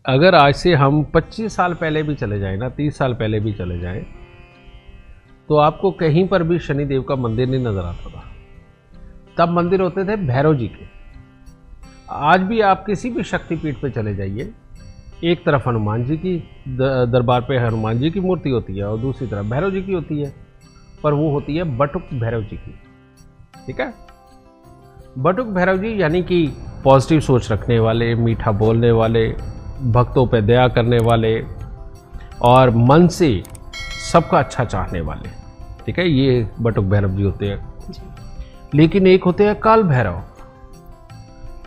अगर आज से हम 25 साल पहले भी चले जाएं ना, 30 साल पहले भी चले जाएं, तो आपको कहीं पर भी शनिदेव का मंदिर नहीं नजर आता था। तब मंदिर होते थे भैरव जी के। आज भी आप किसी भी शक्तिपीठ पे चले जाइए, एक तरफ हनुमान जी की दरबार पे हनुमान जी की मूर्ति होती है और दूसरी तरफ भैरव जी की होती है, पर वो होती है बटुक भैरव जी की। ठीक है, बटुक भैरव जी यानी कि पॉजिटिव सोच रखने वाले, मीठा बोलने वाले, भक्तों पे दया करने वाले और मन से सबका अच्छा चाहने वाले। ठीक है, ये बटुक भैरव जी होते हैं। लेकिन एक होते हैं काल भैरव।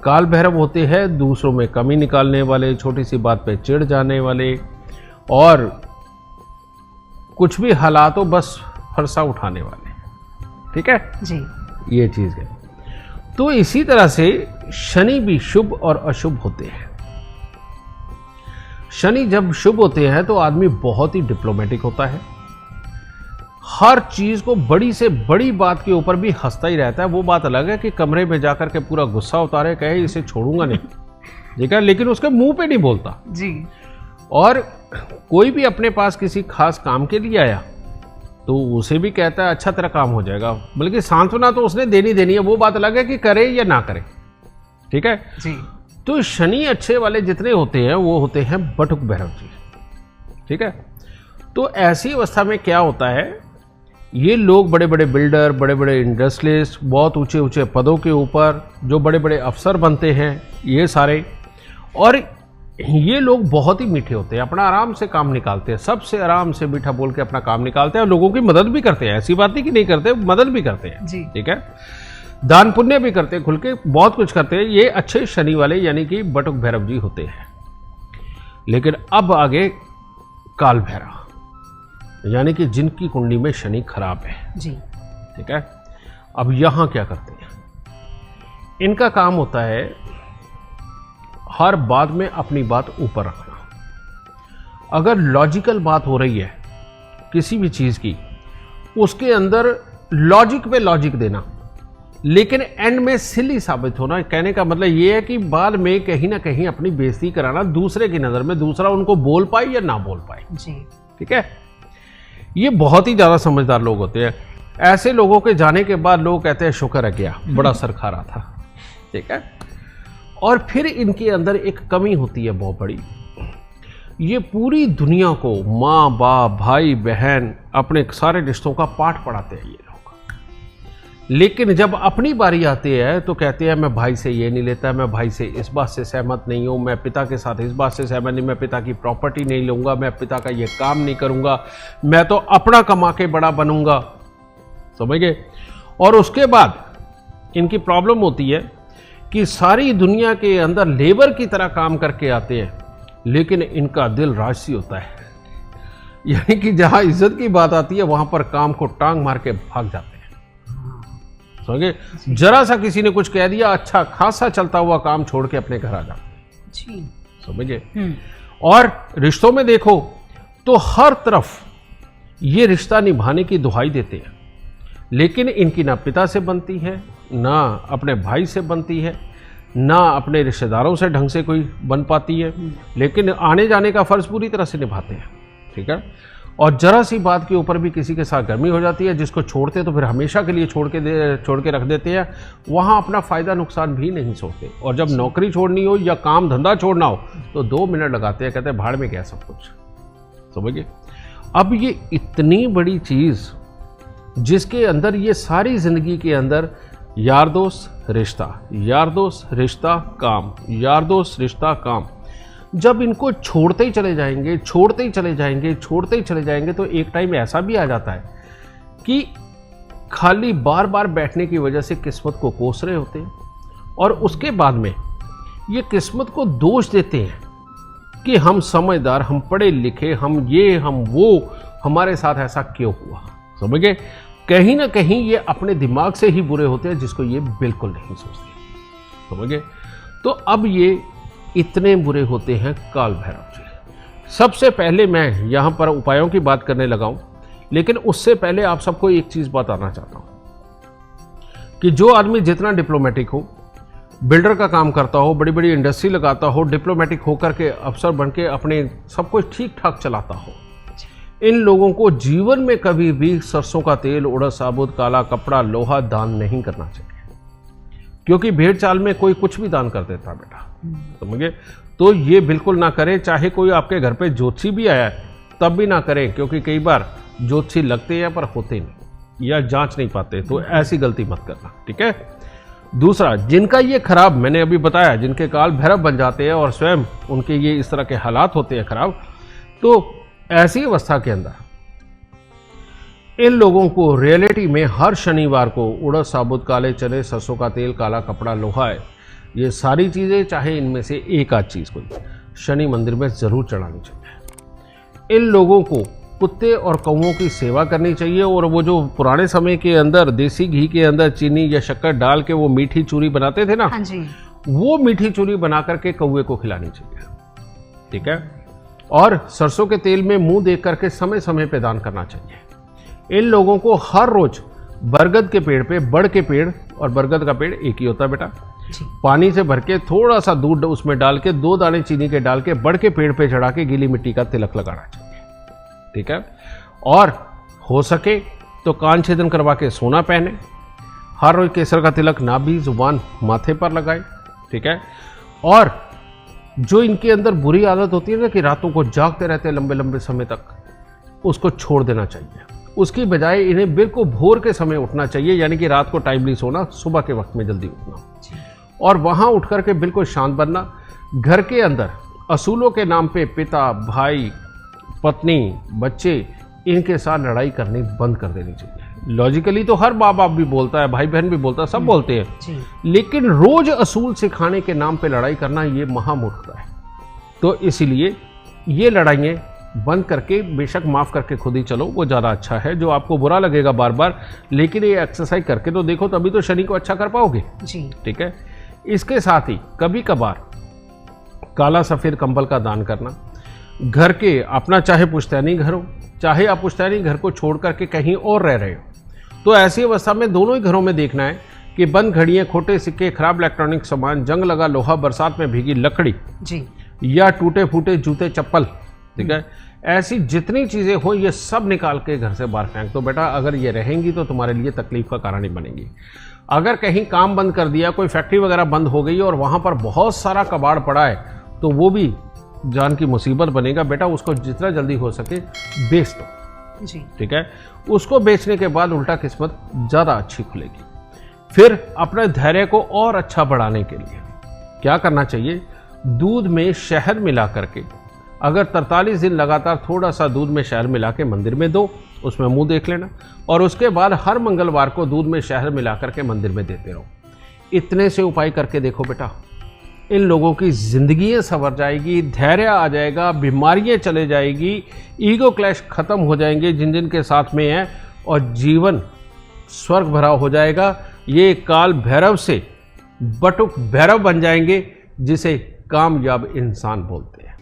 काल भैरव होते हैं दूसरों में कमी निकालने वाले, छोटी सी बात पे चिढ़ जाने वाले और कुछ भी हालातों बस फरसा उठाने वाले। ठीक है जी, ये चीज है। तो इसी तरह से शनि भी शुभ और अशुभ होते हैं। शनि जब शुभ होते हैं तो आदमी बहुत ही डिप्लोमेटिक होता है, हर चीज को बड़ी से बड़ी बात के ऊपर भी हंसता ही रहता है। वो बात अलग है कि कमरे में जाकर के पूरा गुस्सा उतारे, कहे इसे छोड़ूंगा नहीं, ठीक है, लेकिन उसके मुंह पे नहीं बोलता जी। और कोई भी अपने पास किसी खास काम के लिए आया तो उसे भी कहता है अच्छा तेरा काम हो जाएगा, बल्कि सांत्वना तो उसने देनी है। वो बात अलग है कि करे या ना करे। ठीक है जी। तो शनि अच्छे वाले जितने होते हैं वो होते हैं बटुक भैरव जी। ठीक है, तो ऐसी अवस्था में क्या होता है, ये लोग बड़े बड़े बिल्डर, बड़े बड़े इंडस्ट्रियलिस्ट, बहुत ऊंचे ऊंचे पदों के ऊपर जो बड़े बड़े अफसर बनते हैं ये सारे, और ये लोग बहुत ही मीठे होते हैं, अपना आराम से काम निकालते हैं, सबसे आराम से मीठा बोल के अपना काम निकालते हैं और लोगों की मदद भी करते हैं। ऐसी बात नहीं कि नहीं करते, मदद भी करते हैं जी। ठीक है, दान पुण्य भी करते हैं, खुल के बहुत कुछ करते हैं। ये अच्छे शनि वाले यानी कि बटुक भैरव जी होते हैं। लेकिन अब आगे काल भैरव यानी कि जिनकी कुंडली में शनि खराब है जी। ठीक है, अब यहां क्या करते हैं, इनका काम होता है हर बात में अपनी बात ऊपर रखना। अगर लॉजिकल बात हो रही है किसी भी चीज की, उसके अंदर लॉजिक पे लॉजिक देना, लेकिन एंड में सिली साबित होना। कहने का मतलब ये है कि बाद में कहीं ना कहीं अपनी बेइज्जती कराना दूसरे की नजर में, दूसरा उनको बोल पाए या ना बोल पाए। जी। ठीक है, ये बहुत ही ज्यादा समझदार लोग होते हैं। ऐसे लोगों के जाने के बाद लोग कहते हैं शुक्र है गया, बड़ा सर खा रहा था। ठीक है, और फिर इनके अंदर एक कमी होती है बहुत बड़ी, ये पूरी दुनिया को, माँ बाप भाई बहन, अपने सारे रिश्तों का पाठ पढ़ाते हैं ये लोग। लेकिन जब अपनी बारी आती है तो कहते हैं मैं भाई से ये नहीं लेता, मैं भाई से इस बात से सहमत नहीं हूँ, मैं पिता के साथ इस बात से सहमत नहीं, मैं पिता की प्रॉपर्टी नहीं लूँगा, मैं पिता का ये काम नहीं करूँगा, मैं तो अपना कमा के बड़ा बनूँगा। समझ गए। और उसके बाद इनकी प्रॉब्लम होती है कि सारी दुनिया के अंदर लेबर की तरह काम करके आते हैं, लेकिन इनका दिल राजसी होता है, यानी कि जहां इज्जत की बात आती है वहां पर काम को टांग मार के भाग जाते हैं। समझे, जरा सा किसी ने कुछ कह दिया, अच्छा खासा चलता हुआ काम छोड़ के अपने घर आ जाते हैं। समझे। और रिश्तों में देखो तो हर तरफ ये रिश्ता निभाने की दुहाई देते हैं, लेकिन इनकी ना पिता से बनती है, ना अपने भाई से बनती है, ना अपने रिश्तेदारों से ढंग से कोई बन पाती है, लेकिन आने जाने का फर्ज पूरी तरह से निभाते हैं। ठीक है, और जरा सी बात के ऊपर भी किसी के साथ गर्मी हो जाती है, जिसको छोड़ते तो फिर हमेशा के लिए छोड़ के रख देते हैं, वहाँ अपना फ़ायदा नुकसान भी नहीं सोचते। और जब नौकरी छोड़नी हो या काम धंधा छोड़ना हो तो 2 मिनट लगाते हैं, कहते हैं भाड़ में क्या सब कुछ। समझिए, अब ये इतनी बड़ी चीज़ जिसके अंदर ये सारी ज़िंदगी के अंदर यार दोस्त रिश्ता, यार दोस्त रिश्ता काम, यार दोस्त रिश्ता काम, जब इनको छोड़ते ही चले जाएंगे, छोड़ते ही चले जाएंगे, छोड़ते ही चले जाएंगे, तो एक टाइम ऐसा भी आ जाता है कि खाली बार बार बैठने की वजह से किस्मत को कोस रहे होते हैं, और उसके बाद में ये किस्मत को दोष देते हैं कि हम समझदार, हम पढ़े लिखे, हम ये हम वो, हमारे साथ ऐसा क्यों हुआ। समझ गए, कहीं ना कहीं ये अपने दिमाग से ही बुरे होते हैं, जिसको ये बिल्कुल नहीं सोचते। समझ गए। तो अब ये इतने बुरे होते हैं काल भैरव जी। सबसे पहले मैं यहाँ पर उपायों की बात करने लगा हूँ, लेकिन उससे पहले आप सबको एक चीज़ बताना चाहता हूँ कि जो आदमी जितना डिप्लोमेटिक हो, बिल्डर का काम करता हो, बड़ी बड़ी इंडस्ट्री लगाता हो, डिप्लोमेटिक होकर के अफसर बन के अपने सब कुछ ठीक ठाक चलाता हो, इन लोगों को जीवन में कभी भी सरसों का तेल, उड़द साबुत, काला कपड़ा, लोहा दान नहीं करना चाहिए। क्योंकि भेड़ चाल में कोई कुछ भी दान कर देता बेटा, समझे? तो ये बिल्कुल ना करें। चाहे कोई आपके घर पे ज्योतिषी भी आया है तब भी ना करें, क्योंकि कई बार ज्योतिषी लगते हैं पर होते नहीं या जांच नहीं पाते, तो ऐसी गलती मत करना, ठीक है? दूसरा, जिनका ये खराब, मैंने अभी बताया, जिनके काल भैरव बन जाते हैं और स्वयं उनके ये इस तरह के हालात होते हैं खराब, तो ऐसी अवस्था के अंदर इन लोगों को रियलिटी में हर शनिवार को उड़द साबुत, काले चने, सरसों का तेल, काला कपड़ा, लोहा है, ये सारी चीज़ें, चाहे इनमें से एक आध चीज़ कोई शनि मंदिर में ज़रूर चढ़ानी चाहिए। इन लोगों को कुत्ते और कौओं की सेवा करनी चाहिए, और वो जो पुराने समय के अंदर देसी घी के अंदर चीनी या शक्कर डाल के वो मीठी चूरी बनाते थे ना, हाँ जी, वो मीठी चूरी बना करके कौए को खिलानी चाहिए, ठीक है? और सरसों के तेल में मुंह देख करके समय समय पे दान करना चाहिए। इन लोगों को हर रोज बरगद के पेड़ पे, बड़ के पेड़, और बरगद का पेड़ एक ही होता है बेटा, पानी से भर के थोड़ा सा दूध उसमें डाल के 2 दाने चीनी के डाल के बड़ के पेड़ पे चढ़ा के गीली मिट्टी का तिलक लगाना चाहिए, ठीक है? और हो सके तो कान छेदन करवा के सोना पहने, हर रोज केसर का तिलक नाभि, जुबान, माथे पर लगाए, ठीक है? और जो इनके अंदर बुरी आदत होती है ना कि रातों को जागते रहते हैं लंबे लंबे समय तक, उसको छोड़ देना चाहिए। उसकी बजाय इन्हें बिल्कुल भोर के समय उठना चाहिए, यानी कि रात को टाइमली सोना, सुबह के वक्त में जल्दी उठना, और वहां उठ करके बिल्कुल शांत बनना। घर के अंदर असूलों के नाम पे पिता, भाई, पत्नी, बच्चे, इनके साथ लड़ाई करनी बंद कर देनी चाहिए। लॉजिकली तो हर माँ बाप भी बोलता है, भाई बहन भी बोलता है, सब बोलते हैं, लेकिन रोज असूल सिखाने के नाम पे लड़ाई करना ये महामूर्खता है। तो इसीलिए ये लड़ाइयाँ बंद करके, बेशक माफ करके खुद ही चलो, वो ज़्यादा अच्छा है। जो आपको बुरा लगेगा बार बार, लेकिन ये एक्सरसाइज करके तो देखो, तभी तो शनि को अच्छा कर पाओगे जी, ठीक है? इसके साथ ही कभी कभार काला सफ़ेद कंबल का दान करना, घर के अपना चाहे पुश्तैनी घर हो, चाहे आप पुश्तैनी घर को छोड़ करके कहीं और रह रहे हो, तो ऐसी अवस्था में दोनों ही घरों में देखना है कि बंद घड़ियाँ, खोटे सिक्के, खराब इलेक्ट्रॉनिक सामान, जंग लगा लोहा, बरसात में भीगी लकड़ी जी, या टूटे फूटे जूते चप्पल, ठीक है? ऐसी जितनी चीज़ें हो ये सब निकाल के घर से बाहर फेंक दो बेटा। अगर ये रहेंगी तो तुम्हारे लिए तकलीफ का कारण ही बनेगी। अगर कहीं काम बंद कर दिया, कोई फैक्ट्री वगैरह बंद हो गई और वहाँ पर बहुत सारा कबाड़ पड़ा है, तो वो भी जान की मुसीबत बनेगा बेटा। उसको जितना जल्दी हो सके बेच दो जी, ठीक है? उसको बेचने के बाद उल्टा किस्मत ज़्यादा अच्छी खुलेगी। फिर अपने धैर्य को और अच्छा बढ़ाने के लिए क्या करना चाहिए? दूध में शहद मिला करके, अगर 43 दिन लगातार थोड़ा सा दूध में शहद मिला के मंदिर में दो, उसमें मुंह देख लेना, और उसके बाद हर मंगलवार को दूध में शहद मिला करके मंदिर में देते रहो। इतने से उपाय करके देखो बेटा, इन लोगों की जिंदगी संवर जाएगी, धैर्य आ जाएगा, बीमारियां चले जाएगी, ईगो क्लैश खत्म हो जाएंगे जिन जिन के साथ में है, और जीवन स्वर्ग भरा हो जाएगा। ये काल भैरव से बटुक भैरव बन जाएंगे, जिसे कामयाब इंसान बोलते हैं।